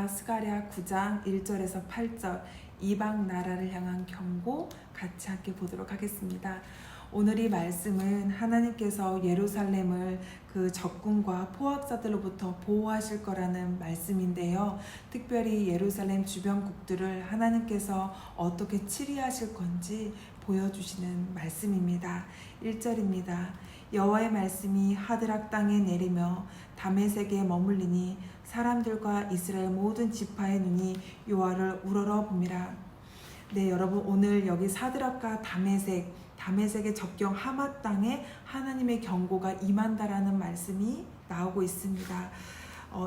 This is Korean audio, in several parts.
우리가 스가랴 9장 1절에서 8절 이방 나라를 향한 경고 같이 함께 보도록 하겠습니다. 오늘 이 말씀은 하나님께서 예루살렘을 그 적군과 포악자들로부터 보호하실 거라는 말씀인데요. 특별히 예루살렘 주변국들을 하나님께서 어떻게 치리하실 건지 보여주시는 말씀입니다. 1절입니다. 여호와의 말씀이 하드락 땅에 내리며 다메섹에 머물리니 사람들과 이스라엘 모든 지파의 눈이 여호와를 우러러 봄이라. 네, 여러분, 오늘 여기 사드락과 다메섹의 접경 하맛 땅에 하나님의 경고가 임한다라는 말씀이 나오고 있습니다.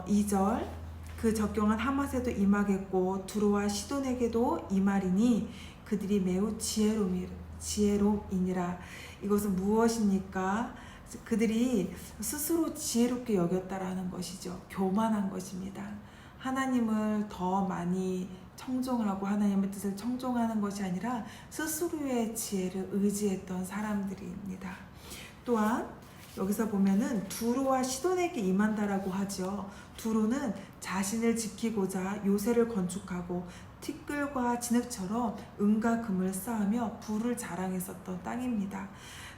2절, 그 접경한 하맛에도 임하겠고 두로와 시돈에게도 임하리니 그들이 매우 지혜로이니라. 이것은 무엇입니까? 그들이 스스로 지혜롭게 여겼다라는 것이죠. 교만한 것입니다. 하나님을 더 많이 청종하고 하나님의 뜻을 청종하는 것이 아니라 스스로의 지혜를 의지했던 사람들입니다. 또한 여기서 보면은 두로와 시돈에게 임한다라고 하죠. 두로는 자신을 지키고자 요새를 건축하고 티끌과 진흙처럼 은과 금을 쌓으며 부를 자랑했었던 땅입니다.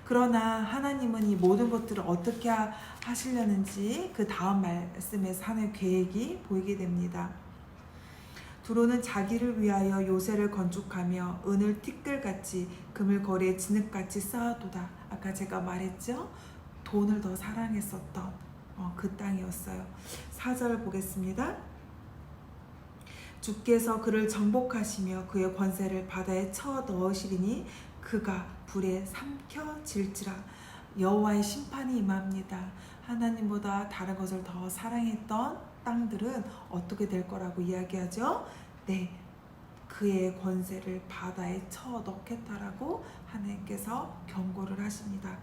그러나 하나님은 이 모든 것들을 어떻게 하시려는지 그 다음 말씀에서 하나님의 계획이 보이게 됩니다. 두로는 자기를 위하여 요새를 건축하며 은을 티끌같이 금을 거리에 진흙같이 쌓아도다. 아까 제가 말했죠? 돈을 더 사랑했었던 그 땅이었어요. 4절 보겠습니다. 주께서 그를 정복하시며 그의 권세를 바다에 쳐 넣으시리니 그가 불에 삼켜질지라. 여호와의 심판이 임합니다. 하나님보다 다른 것을 더 사랑했던 땅들은 어떻게 될 거라고 이야기하죠? 네, 그의 권세를 바다에 쳐 넣겠다라고 하나님께서 경고를 하십니다.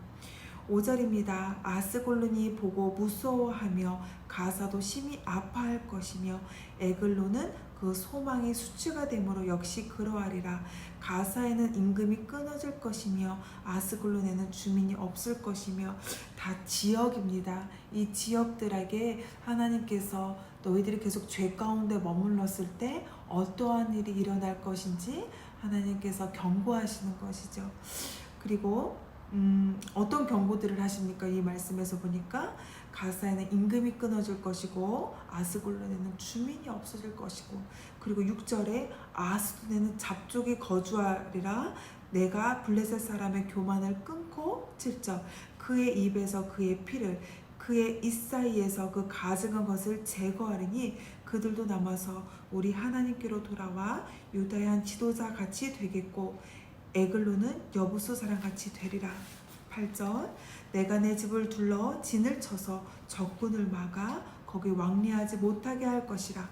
5절입니다. 아스골론이 보고 무서워하며 가사도 심히 아파할 것이며 에글론은 그 소망이 수치가 되므로 역시 그러하리라. 가사에는 임금이 끊어질 것이며 아스골론에는 주민이 없을 것이며 다 지역입니다. 이 지역들에게 하나님께서 너희들이 계속 죄 가운데 머물렀을 때 어떠한 일이 일어날 것인지 하나님께서 경고하시는 것이죠. 그리고 어떤 경고들을 하십니까? 이 말씀에서 보니까 가사에는 임금이 끊어질 것이고 아스골론에는 주민이 없어질 것이고, 그리고 6절에 아스돈에는 잡족이 거주하리라. 내가 블레셋 사람의 교만을 끊고 7절 그의 입에서 그의 피를 그의 입 사이에서 그 가증한 것을 제거하리니 그들도 남아서 우리 하나님께로 돌아와 유다의 한 지도자 같이 되겠고 에글론은 여부수 사람같이 되리라. 8절 내가 내 집을 둘러 진을 쳐서 적군을 막아 거기 왕래하지 못하게 할 것이라.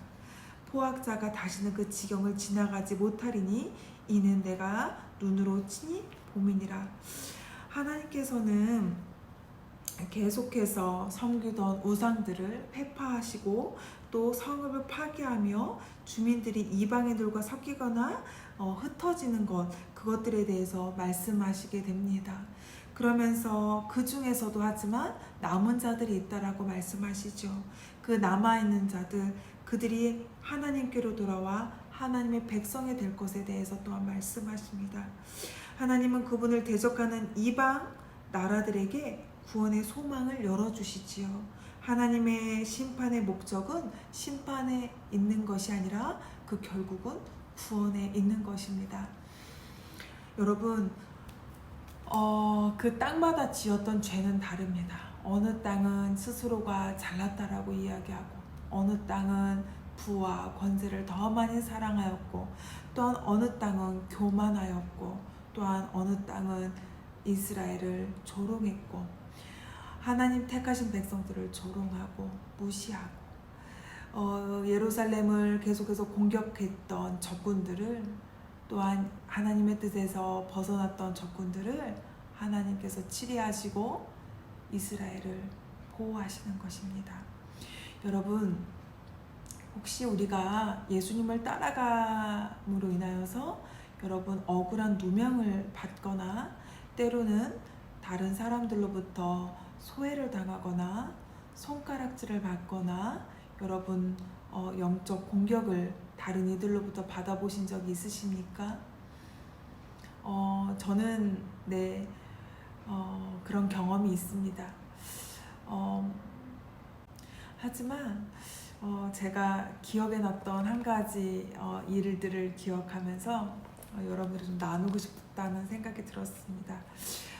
포악자가 다시는 그 지경을 지나가지 못하리니 이는 내가 눈으로 치니 봄이니라. 하나님께서는 계속해서 섬기던 우상들을 폐파하시고 또 성읍을 파괴하며 주민들이 이방인들과 섞이거나 흩어지는 그것들에 대해서 말씀하시게 됩니다. 그러면서 그 중에서도 하지만 남은 자들이 있다라고 말씀하시죠. 그 남아있는 자들, 그들이 하나님께로 돌아와 하나님의 백성이 될 것에 대해서 또한 말씀하십니다. 하나님은 그분을 대적하는 이방 나라들에게 구원의 소망을 열어주시지요. 하나님의 심판의 목적은 심판에 있는 것이 아니라 그 결국은 구원에 있는 것입니다. 여러분, 그 땅마다 지었던 죄는 다릅니다. 어느 땅은 스스로가 잘났다라고 이야기하고 어느 땅은 부와 권세를 더 많이 사랑하였고 또한 어느 땅은 교만하였고 또한 어느 땅은 이스라엘을 조롱했고 하나님 택하신 백성들을 조롱하고 무시하고 예루살렘을 계속해서 공격했던 적군들을 또한 하나님의 뜻에서 벗어났던 적군들을 하나님께서 치리하시고 이스라엘을 보호하시는 것입니다. 여러분, 혹시 우리가 예수님을 따라감으로 인하여서 여러분 억울한 누명을 받거나 때로는 다른 사람들로부터 소외를 당하거나 손가락질을 받거나 여러분 영적 공격을 다른 이들로부터 받아보신 적이 있으십니까? 저는 그런 경험이 있습니다. 하지만 제가 기억에 났던 한 가지 일들을 기억하면서 여러분들이 좀 나누고 싶다는 생각이 들었습니다.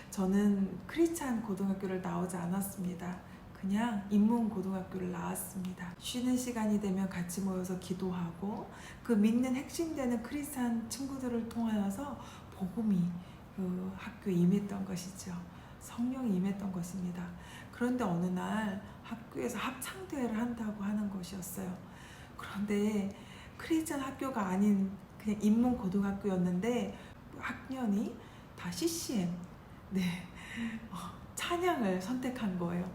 저는 크리스찬 고등학교를 나오지 않았습니다. 그냥 인문고등학교를 나왔습니다. 쉬는 시간이 되면 같이 모여서 기도하고 그 믿는 핵심되는 크리스찬 친구들을 통하여서 복음이 그 학교에 임했던 것이죠. 성령이 임했던 것입니다. 그런데 어느 날 학교에서 합창대회를 한다고 하는 것이었어요. 그런데 크리스찬 학교가 아닌 그냥 인문고등학교였는데 학년이 다 CCM 찬양을 선택한 거예요.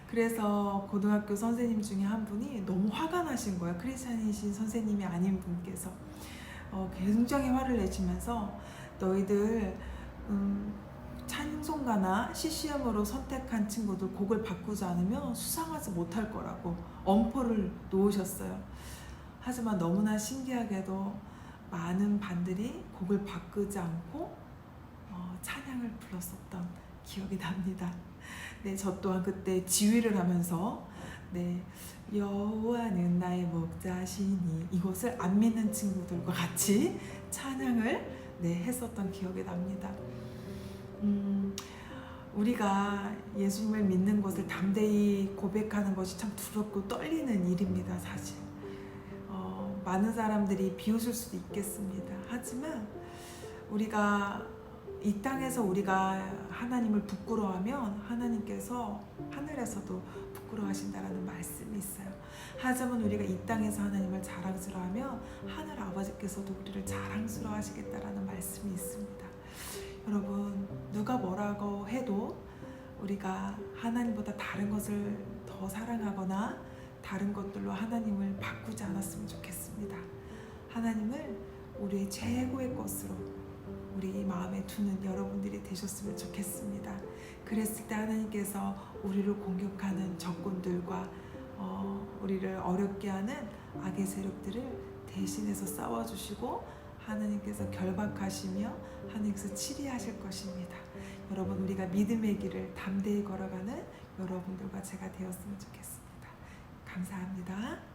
그래서 고등학교 선생님 중에 한 분이 너무 화가 나신 거예요. 크리스찬이신 선생님이 아닌 분께서 굉장히 화를 내시면서 너희들 찬송가나 CCM으로 선택한 친구들 곡을 바꾸지 않으면 수상하지 못할 거라고 엄포를 놓으셨어요. 하지만 너무나 신기하게도 많은 반들이 곡을 바꾸지 않고 찬양을 불렀었던 기억이 납니다. 저 또한 그때 지휘를 하면서 여호와는 나의 목자시니 이것을 안 믿는 친구들과 같이 찬양을 했었던 기억이 납니다. 우리가 예수님을 믿는 것을 담대히 고백하는 것이 참 두렵고 떨리는 일입니다. 사실 많은 사람들이 비웃을 수도 있겠습니다. 하지만 우리가 이 땅에서 우리가 하나님을 부끄러워하면 하나님께서 하늘에서도 부끄러워하신다라는 말씀이 있어요. 하지만 우리가 이 땅에서 하나님을 자랑스러워하면 하늘 아버지께서도 우리를 자랑스러워하시겠다라는 말씀이 있습니다. 여러분, 누가 뭐라고 해도 우리가 하나님보다 다른 것을 더 사랑하거나 다른 것들로 하나님을 바꾸지 않았으면 좋겠습니다. 하나님을 우리의 최고의 것으로 우리 마음에 두는 여러분들이 되셨으면 좋겠습니다. 그랬을 때 하나님께서 우리를 공격하는 적군들과 우리를 어렵게 하는 악의 세력들을 대신해서 싸워주시고 하나님께서 결박하시며 하나님께서 치리하실 것입니다. 여러분, 우리가 믿음의 길을 담대히 걸어가는 여러분들과 제가 되었으면 좋겠습니다. 감사합니다.